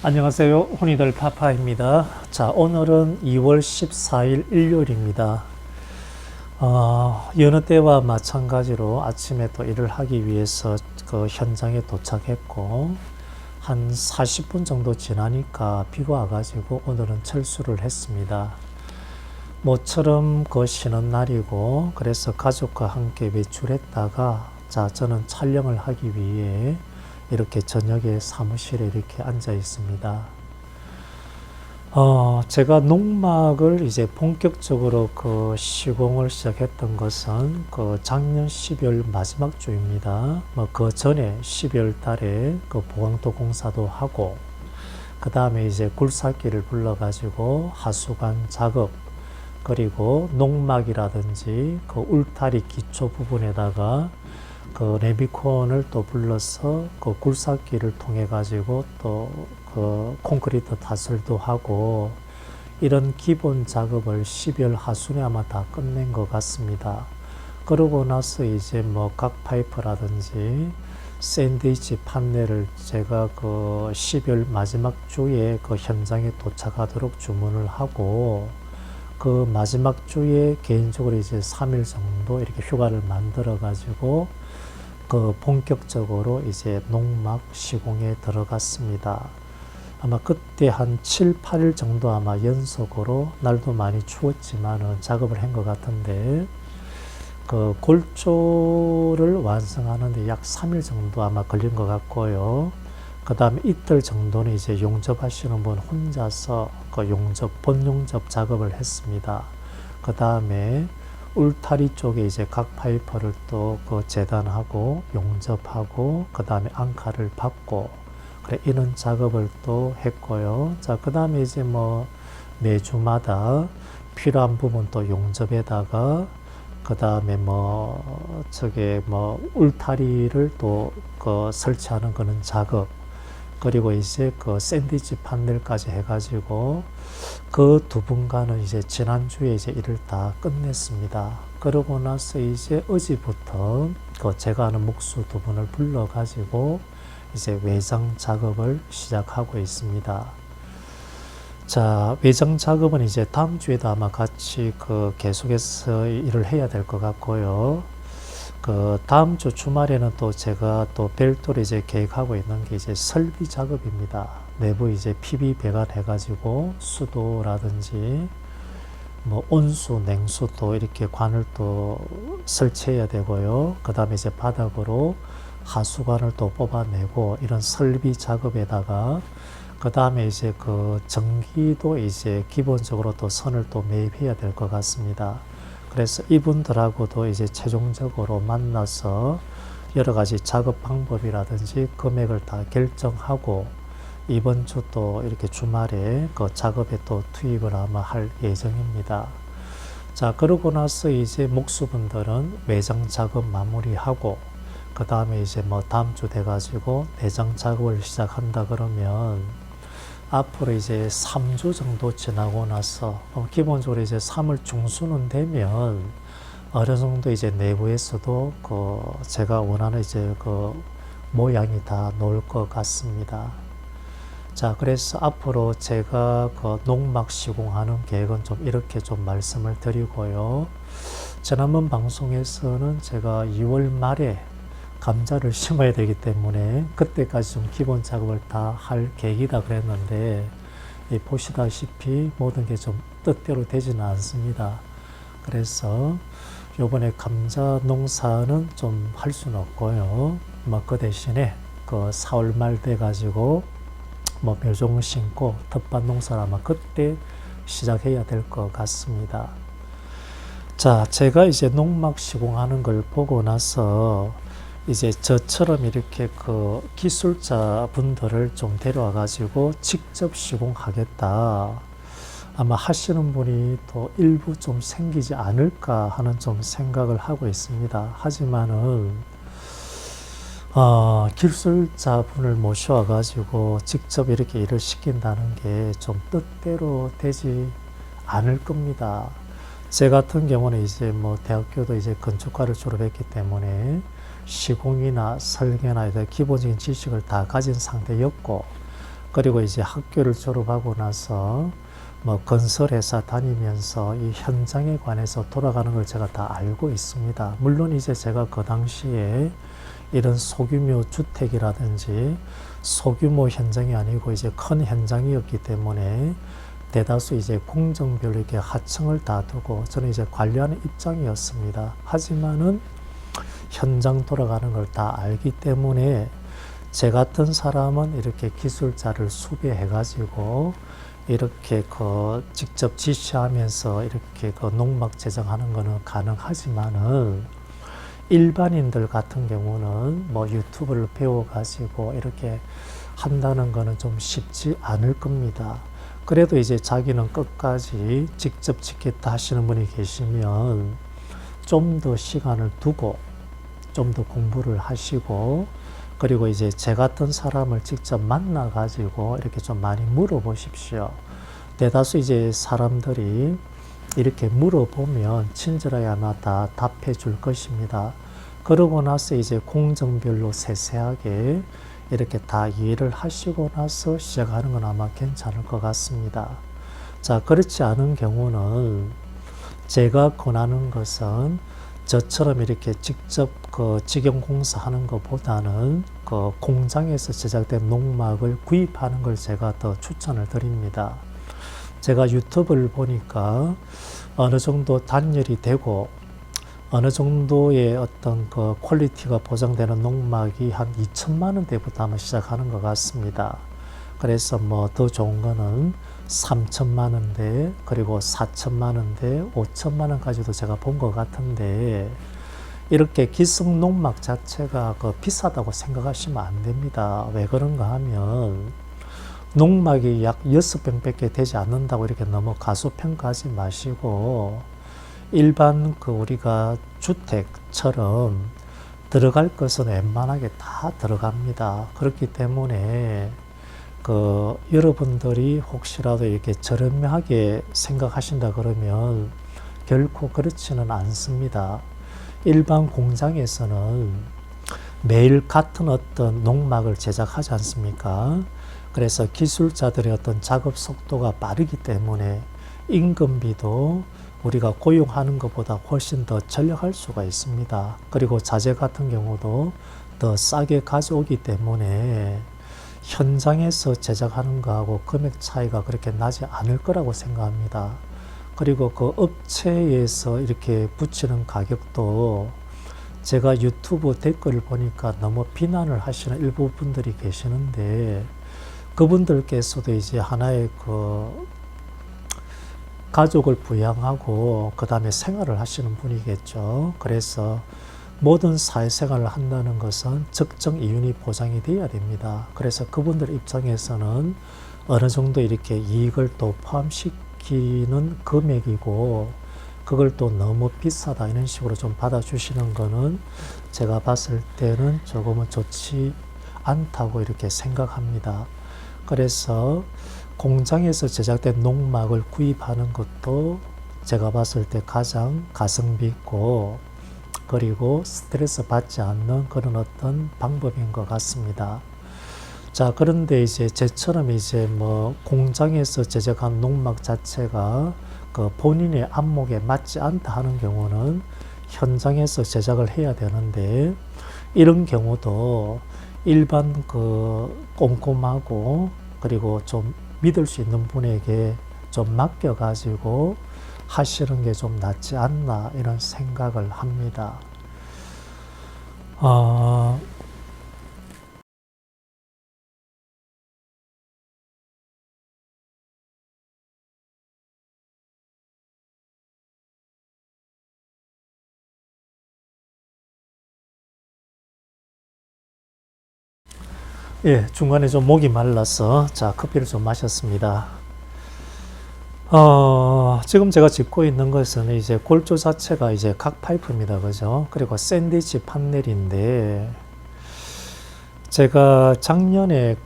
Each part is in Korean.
안녕하세요. 혼이들 파파입니다. 자, 오늘은 2월 14일 일요일입니다. 여느 때와 마찬가지로 아침에 또 일을 하기 위해서 그 현장에 도착했고, 한 40분 정도 지나니까 비가 와가지고 오늘은 철수를 했습니다. 모처럼 그 쉬는 날이고, 그래서 가족과 함께 외출했다가, 자, 저는 촬영을 하기 위해 이렇게 저녁에 사무실에 이렇게 앉아 있습니다. 제가 농막을 이제 본격적으로 그 시공을 시작했던 것은 그 작년 12월 마지막 주입니다. 그 전에 12월 달에 그 보강토 공사도 하고, 그 다음에 이제 굴삭기를 불러가지고 하수관 작업, 그리고 농막이라든지 그 울타리 기초 부분에다가 그 레미콘을 또 불러서 그 굴삭기를 통해 가지고 또 그 콘크리트 타설도 하고, 이런 기본 작업을 12월 하순에 아마 다 끝낸 것 같습니다. 그러고 나서 이제 뭐 각 파이프라든지 샌드위치 판넬을 제가 그 12월 마지막 주에 그 현장에 도착하도록 주문을 하고, 그 마지막 주에 개인적으로 이제 3일 정도 이렇게 휴가를 만들어 가지고 그 본격적으로 이제 농막 시공에 들어갔습니다. 아마 그때 한 7, 8일 정도 아마 연속으로, 날도 많이 추웠지만은 작업을 한 것 같은데, 그 골조를 완성하는데 약 3일 정도 아마 걸린 것 같고요. 그 다음에 이틀 정도는 이제 용접하시는 분 혼자서 그 본용접 작업을 했습니다. 그 다음에 울타리 쪽에 이제 각 파이퍼를 또 그 재단하고 용접하고, 그 다음에 앙카를 받고, 그래, 이런 작업을 또 했고요. 자, 그 다음에 이제 뭐 매주마다 필요한 부분 또 용접에다가, 그 다음에 뭐 저게 뭐 울타리를 또 그 설치하는 그런 작업, 그리고 이제 그 샌드위치 판넬까지 해가지고 그 두 분과는 이제 지난주에 이제 일을 다 끝냈습니다. 그러고 나서 이제 어제부터 그 제가 아는 목수 두 분을 불러가지고 이제 외장 작업을 시작하고 있습니다. 자, 외장 작업은 이제 다음 주에도 아마 같이 그 계속해서 일을 해야 될 것 같고요. 그 다음 주 주말에는 또 제가 또 별도로 이제 계획하고 있는 게 이제 설비 작업입니다. 내부 이제 PB 배관해가지고 수도라든지 뭐 온수, 냉수 또 이렇게 관을 또 설치해야 되고요. 그 다음에 이제 바닥으로 하수관을 또 뽑아내고, 이런 설비 작업에다가 그 다음에 이제 그 전기도 이제 기본적으로 또 선을 또 매입해야 될 것 같습니다. 그래서 이분들하고도 이제 최종적으로 만나서 여러 가지 작업 방법이라든지 금액을 다 결정하고, 이번 주 또 이렇게 주말에 그 작업에 또 투입을 아마 할 예정입니다. 자, 그러고 나서 이제 목수분들은 외장 작업 마무리하고, 그 다음에 이제 뭐 다음 주 돼가지고 내장 작업을 시작한다 그러면 앞으로 이제 3주 정도 지나고 나서 기본적으로 이제 3월 중순은 되면 어느 정도 이제 내부에서도 그 제가 원하는 이제 그 모양이 다 나올 것 같습니다. 자, 그래서 앞으로 제가 그 농막 시공하는 계획은 좀 이렇게 좀 말씀을 드리고요. 지난번 방송에서는 제가 2월 말에 감자를 심어야 되기 때문에 그때까지 좀 기본 작업을 다 할 계획이다 그랬는데, 보시다시피 모든 게 좀 뜻대로 되지는 않습니다. 그래서 요번에 감자 농사는 좀 할 수는 없고요. 뭐 그 대신에 그 4월 말 돼 가지고 뭐 묘종 심고 텃밭 농사를 아마 그때 시작해야 될 것 같습니다. 자, 제가 이제 농막 시공하는 걸 보고 나서 이제 저처럼 이렇게 그 기술자 분들을 좀 데려와 가지고 직접 시공하겠다, 아마 하시는 분이 또 일부 좀 생기지 않을까 하는 좀 생각을 하고 있습니다. 하지만은 기술자 분을 모셔와 가지고 직접 이렇게 일을 시킨다는 게 좀 뜻대로 되지 않을 겁니다. 제 같은 경우는 이제 뭐 대학교도 이제 건축과를 졸업했기 때문에 시공이나 설계나 기본적인 지식을 다 가진 상태였고, 그리고 이제 학교를 졸업하고 나서 뭐 건설회사 다니면서 이 현장에 관해서 돌아가는 걸 제가 다 알고 있습니다. 물론 이제 제가 그 당시에 이런 소규모 주택이라든지 소규모 현장이 아니고 이제 큰 현장이었기 때문에 대다수 이제 공정별로 이렇게 하청을 다 두고 저는 이제 관리하는 입장이었습니다. 하지만은 현장 돌아가는 걸 다 알기 때문에 제 같은 사람은 이렇게 기술자를 수배해 가지고 이렇게 직접 지시하면서 이렇게 농막 제작하는 거는 가능하지만은 일반인들 같은 경우는 뭐 유튜브를 배워 가지고 이렇게 한다는 거는 좀 쉽지 않을 겁니다. 그래도 이제 자기는 끝까지 직접 짓겠다 하시는 분이 계시면 좀 더 시간을 두고 좀 더 공부를 하시고 그리고 이제 제 같은 사람을 직접 만나 가지고 이렇게 좀 많이 물어보십시오. 대다수 이제 사람들이 이렇게 물어보면 친절하게 아마 다 답해 줄 것입니다. 그러고 나서 이제 공정별로 세세하게 이렇게 다 이해를 하시고 나서 시작하는 건 아마 괜찮을 것 같습니다. 자, 그렇지 않은 경우는 제가 권하는 것은 저처럼 이렇게 직접 직영공사 하는 것보다는 공장에서 제작된 농막을 구입하는 걸 제가 더 추천을 드립니다. 제가 유튜브를 보니까 어느 정도 단열이 되고 어느 정도의 어떤 퀄리티가 보장되는 농막이 한 2천만 원대부터 아마 시작하는 것 같습니다. 그래서 뭐 더 좋은 거는 3천만 원대, 그리고 4천만 원대, 5천만 원까지도 제가 본 것 같은데 이렇게 기성 농막 자체가 비싸다고 생각하시면 안 됩니다. 왜 그런가 하면 농막이 약 6평밖에 되지 않는다고 이렇게 너무 가소평가하지 마시고 일반 우리가 주택처럼 들어갈 것은 웬만하게 다 들어갑니다. 그렇기 때문에 여러분들이 혹시라도 이렇게 저렴하게 생각하신다 그러면 결코 그렇지는 않습니다. 일반 공장에서는 매일 같은 어떤 농막을 제작하지 않습니까? 그래서 기술자들의 어떤 작업 속도가 빠르기 때문에 임금비도 우리가 고용하는 것보다 훨씬 더 절약할 수가 있습니다. 그리고 자재 같은 경우도 더 싸게 가져오기 때문에 현장에서 제작하는 거하고 금액 차이가 그렇게 나지 않을 거라고 생각합니다. 그리고 업체에서 이렇게 붙이는 가격도 제가 유튜브 댓글을 보니까 너무 비난을 하시는 일부 분들이 계시는데 그분들께서도 이제 하나의 가족을 부양하고 그 다음에 생활을 하시는 분이겠죠. 그래서 모든 사회생활을 한다는 것은 적정 이윤이 보장이 되어야 됩니다. 그래서 그분들 입장에서는 어느 정도 이렇게 이익을 또 포함시키는 금액이고 그걸 또 너무 비싸다 이런 식으로 좀 받아주시는 거는 제가 봤을 때는 조금은 좋지 않다고 이렇게 생각합니다. 그래서 공장에서 제작된 농막을 구입하는 것도 제가 봤을 때 가장 가성비 있고 그리고 스트레스 받지 않는 그런 어떤 방법인 것 같습니다. 자, 그런데 이제 제처럼 이제 뭐 공장에서 제작한 농막 자체가 본인의 안목에 맞지 않다 하는 경우는 현장에서 제작을 해야 되는데 이런 경우도 일반 꼼꼼하고 그리고 좀 믿을 수 있는 분에게 좀 맡겨가지고 하시는 게 좀 낫지 않나 이런 생각을 합니다. 예, 중간에 좀 목이 말라서 자 커피를 좀 마셨습니다. 지금 제가 짚고 있는 것은 이제 골조 자체가 이제 각 파이프입니다. 그죠? 그리고 샌드위치 판넬인데, 제가 작년에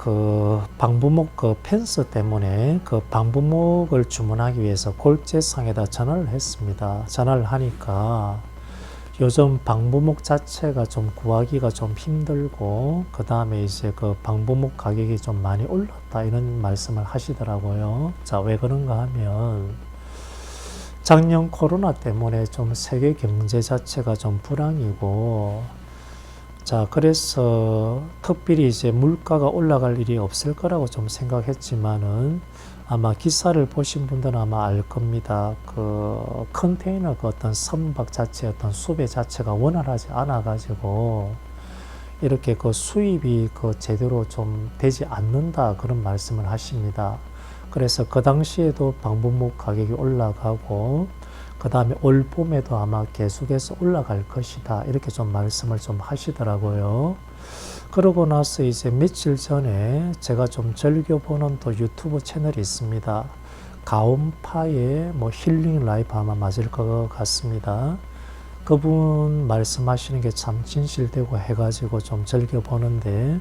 방부목 펜스 때문에 방부목을 주문하기 위해서 골재상에다 전화를 했습니다. 전화를 하니까 요즘 방부목 자체가 좀 구하기가 좀 힘들고, 그 다음에 이제 그 방부목 가격이 좀 많이 올랐다 이런 말씀을 하시더라고요. 자, 왜 그런가 하면 작년 코로나 때문에 좀 세계 경제 자체가 좀 불황이고, 자, 그래서 특별히 이제 물가가 올라갈 일이 없을 거라고 좀 생각했지만은 아마 기사를 보신 분들은 아마 알 겁니다. 그 컨테이너 그 어떤 선박 자체 어떤 수배 자체가 원활하지 않아 가지고 이렇게 그 수입이 그 제대로 좀 되지 않는다 그런 말씀을 하십니다. 그래서 그 당시에도 방부목 가격이 올라가고 그 다음에 올 봄에도 아마 계속해서 올라갈 것이다 이렇게 좀 말씀을 좀 하시더라고요. 그러고 나서 이제 며칠 전에 제가 좀 즐겨보는 또 유튜브 채널이 있습니다. 가온파의 뭐 힐링 라이프 아마 맞을 것 같습니다. 그분 말씀하시는 게 참 진실되고 해가지고 좀 즐겨보는데,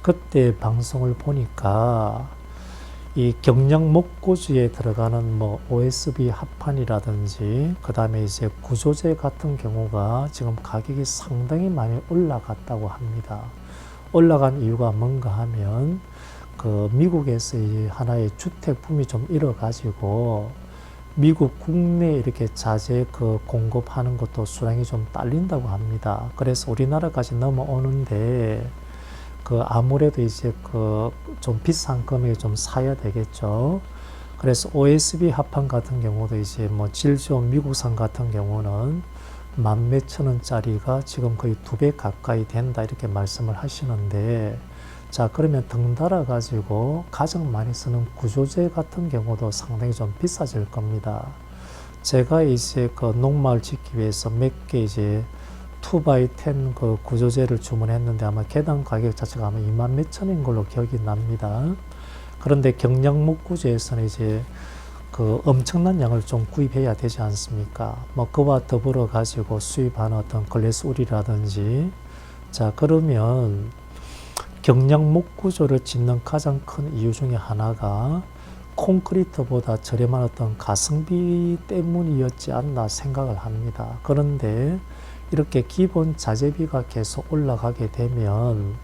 그때 방송을 보니까 이 경량 목구주에 들어가는 뭐 OSB 합판이라든지 그 다음에 이제 구조재 같은 경우가 지금 가격이 상당히 많이 올라갔다고 합니다. 올라간 이유가 뭔가 하면 그 미국에서 이 하나의 주택 붐이 좀 일어가지고 미국 국내에 이렇게 자재 그 공급하는 것도 수량이 좀 딸린다고 합니다. 그래서 우리나라까지 넘어오는데 그 아무래도 이제 그 좀 비싼 금액에 좀 사야 되겠죠. 그래서 OSB 합판 같은 경우도 이제 뭐 질 좋은 미국산 같은 경우는 만 몇천 원짜리가 지금 거의 2배 가까이 된다 이렇게 말씀을 하시는데, 자, 그러면 덩달아 가지고 가장 많이 쓰는 구조재 같은 경우도 상당히 좀 비싸질 겁니다. 제가 이제 그 농마을 짓기 위해서 몇 개 이제 2x10 그 구조재를 주문했는데 아마 개당 가격 자체가 아마 2만 몇천인 걸로 기억이 납니다. 그런데 경량목 구조에서는 이제 그 엄청난 양을 좀 구입해야 되지 않습니까? 뭐 그와 더불어 가지고 수입하는 어떤 글래스울이라든지, 자, 그러면 경량목 구조를 짓는 가장 큰 이유 중에 하나가 콘크리트보다 저렴한 어떤 가성비 때문이었지 않나 생각을 합니다. 그런데 이렇게 기본 자재비가 계속 올라가게 되면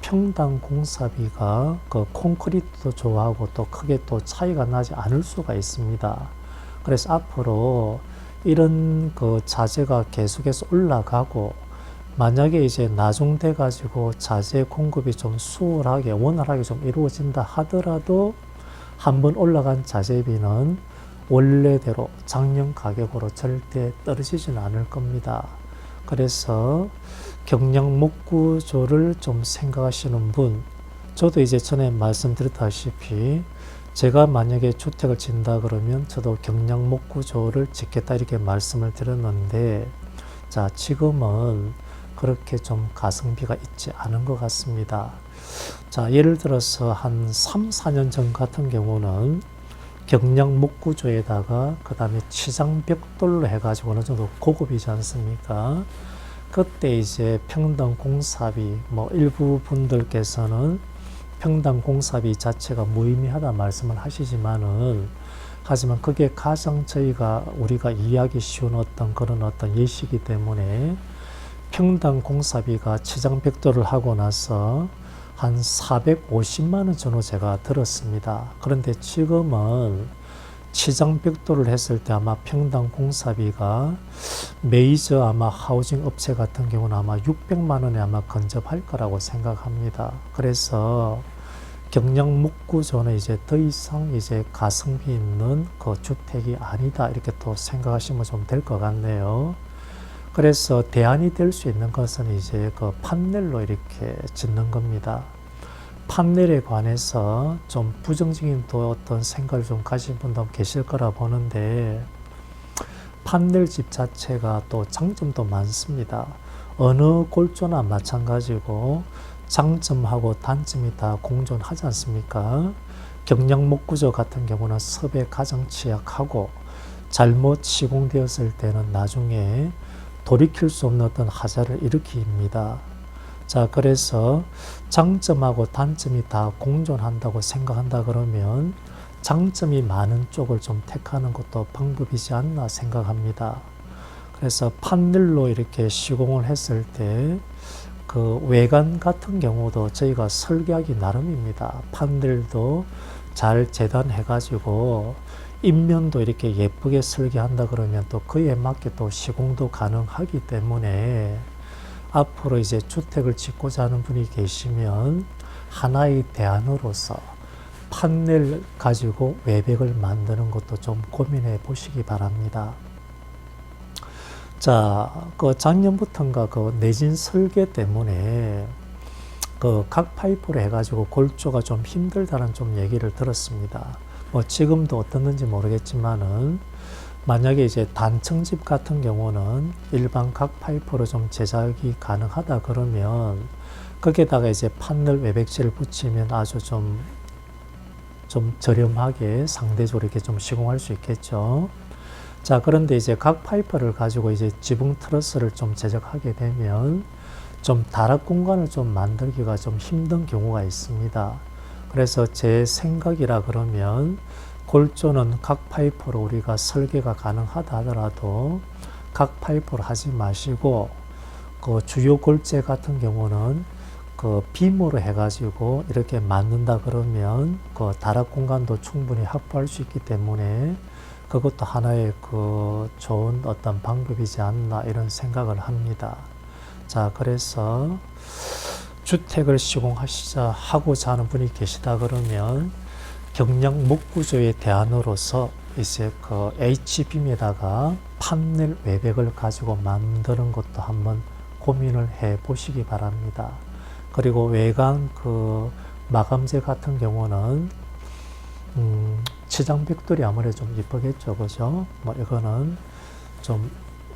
평당 공사비가 그 콘크리트도 좋아하고 또 크게 또 차이가 나지 않을 수가 있습니다. 그래서 앞으로 이런 그 자재가 계속해서 올라가고, 만약에 이제 나중돼 가지고 자재 공급이 좀 수월하게 원활하게 좀 이루어진다 하더라도 한번 올라간 자재비는 원래대로 작년 가격으로 절대 떨어지지는 않을 겁니다. 그래서 경량 목구조를 좀 생각하시는 분, 저도 이제 전에 말씀드렸다시피 제가 만약에 주택을 짓는다 그러면 저도 경량 목구조를 짓겠다 이렇게 말씀을 드렸는데, 자, 지금은 그렇게 좀 가성비가 있지 않은 것 같습니다. 자, 예를 들어서 한 3, 4년 전 같은 경우는 경량 목구조에다가 그 다음에 치장벽돌로 해가지고 어느 정도 고급이지 않습니까? 그때 이제 평당 공사비, 뭐 일부 분들께서는 평당 공사비 자체가 무의미하다 말씀을 하시지만은, 하지만 그게 가장 우리가 이해하기 쉬운 어떤 그런 어떤 예시이기 때문에 평당 공사비가 치장벽돌을 하고 나서 한 450만 원 정도 제가 들었습니다. 그런데 지금은 치장벽돌을 했을 때 아마 평당 공사비가 메이저 아마 하우징 업체 같은 경우는 아마 600만 원에 아마 근접할 거라고 생각합니다. 그래서 경량 목구조는 이제 더 이상 이제 가성비 있는 그 주택이 아니다 이렇게 또 생각하시면 좀 될 것 같네요. 그래서 대안이 될 수 있는 것은 이제 그 판넬로 이렇게 짓는 겁니다. 판넬에 관해서 좀 부정적인 또 어떤 생각을 좀 가신 분도 계실 거라 보는데, 판넬집 자체가 또 장점도 많습니다. 어느 골조나 마찬가지고 장점하고 단점이 다 공존하지 않습니까? 경량 목구조 같은 경우는 섭에 가장 취약하고 잘못 시공되었을 때는 나중에 돌이킬 수 없는 어떤 하자를 일으킵니다. 자, 그래서 장점하고 단점이 다 공존한다고 생각한다 그러면 장점이 많은 쪽을 좀 택하는 것도 방법이지 않나 생각합니다. 그래서 판넬로 이렇게 시공을 했을 때 그 외관 같은 경우도 저희가 설계하기 나름입니다. 판넬도 잘 재단해 가지고 입면도 이렇게 예쁘게 설계한다 그러면 또 그에 맞게 또 시공도 가능하기 때문에 앞으로 이제 주택을 짓고자 하는 분이 계시면 하나의 대안으로서 판넬 가지고 외벽을 만드는 것도 좀 고민해 보시기 바랍니다. 자, 그 작년부터인가 그 내진 설계 때문에 그 각 파이프로 해가지고 골조가 좀 힘들다는 좀 얘기를 들었습니다. 뭐 지금도 어떻는지 모르겠지만은 만약에 이제 단층집 같은 경우는 일반 각 파이프로 좀 제작이 가능하다 그러면 거기에다가 이제 판넬 외벽지를 붙이면 아주 좀 저렴하게 상대적으로 이렇게 좀 시공할 수 있겠죠. 자, 그런데 이제 각 파이프를 가지고 이제 지붕 트러스를 좀 제작하게 되면 좀 다락 공간을 좀 만들기가 좀 힘든 경우가 있습니다. 그래서 제 생각이라 그러면 골조는 각 파이프로 우리가 설계가 가능하다 하더라도 각 파이프로 하지 마시고 그 주요 골재 같은 경우는 그 빔으로 해가지고 이렇게 만든다 그러면 그 다락 공간도 충분히 확보할 수 있기 때문에 그것도 하나의 그 좋은 어떤 방법이지 않나 이런 생각을 합니다. 자, 그래서 주택을 하고자 하는 분이 계시다 그러면 경량 목구조의 대안으로서 이제 그 H빔에다가 판넬 외벽을 가지고 만드는 것도 한번 고민을 해 보시기 바랍니다. 그리고 외관 그 마감재 같은 경우는 치장벽돌이 아무래도 좀 이쁘겠죠, 그죠? 뭐 이거는 좀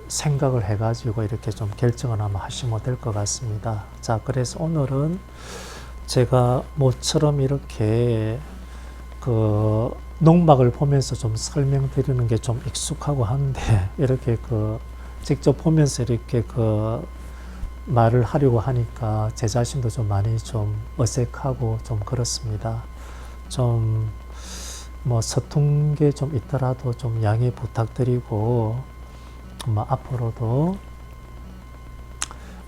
생각을 해가지고 이렇게 좀 결정을 한번 하시면 될 것 같습니다. 자, 그래서 오늘은 제가 모처럼 이렇게 그 농막을 보면서 좀 설명드리는 게 좀 익숙하고 한데 이렇게 그 직접 보면서 이렇게 그 말을 하려고 하니까 제 자신도 좀 많이 좀 어색하고 좀 그렇습니다. 좀 뭐 서툰 게 좀 있더라도 좀 양해 부탁드리고 뭐 앞으로도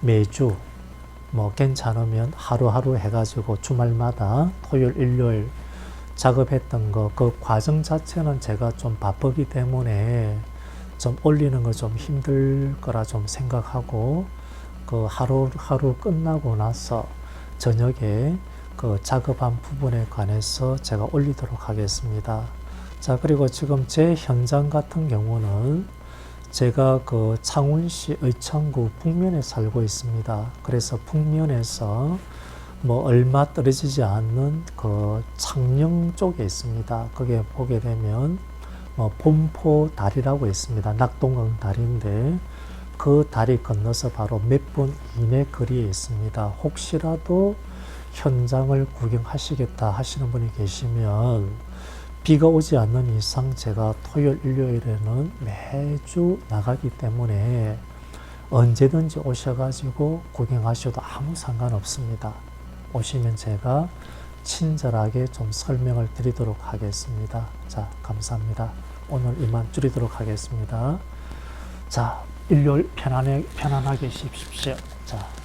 매주 뭐 괜찮으면 하루하루 해가지고 주말마다 토요일 일요일 작업했던 거 그 과정 자체는 제가 좀 바쁘기 때문에 좀 올리는 거 좀 힘들 거라 좀 생각하고 그 하루하루 끝나고 나서 저녁에 그 작업한 부분에 관해서 제가 올리도록 하겠습니다. 자, 그리고 지금 제 현장 같은 경우는 제가 그 창원시 의창구 북면에 살고 있습니다. 그래서 북면에서 뭐 얼마 떨어지지 않는 그 창녕 쪽에 있습니다. 거기에 보게 되면 뭐 본포 다리라고 있습니다. 낙동강 다리인데 그 다리 건너서 바로 몇 분 이내 거리에 있습니다. 혹시라도 현장을 구경하시겠다 하시는 분이 계시면 비가 오지 않는 이상 제가 토요일 일요일에는 매주 나가기 때문에 언제든지 오셔가지고 구경하셔도 아무 상관없습니다. 오시면 제가 친절하게 좀 설명을 드리도록 하겠습니다. 자, 감사합니다. 오늘 이만 줄이도록 하겠습니다. 자, 일요일 편안하게 쉬십시오. 자.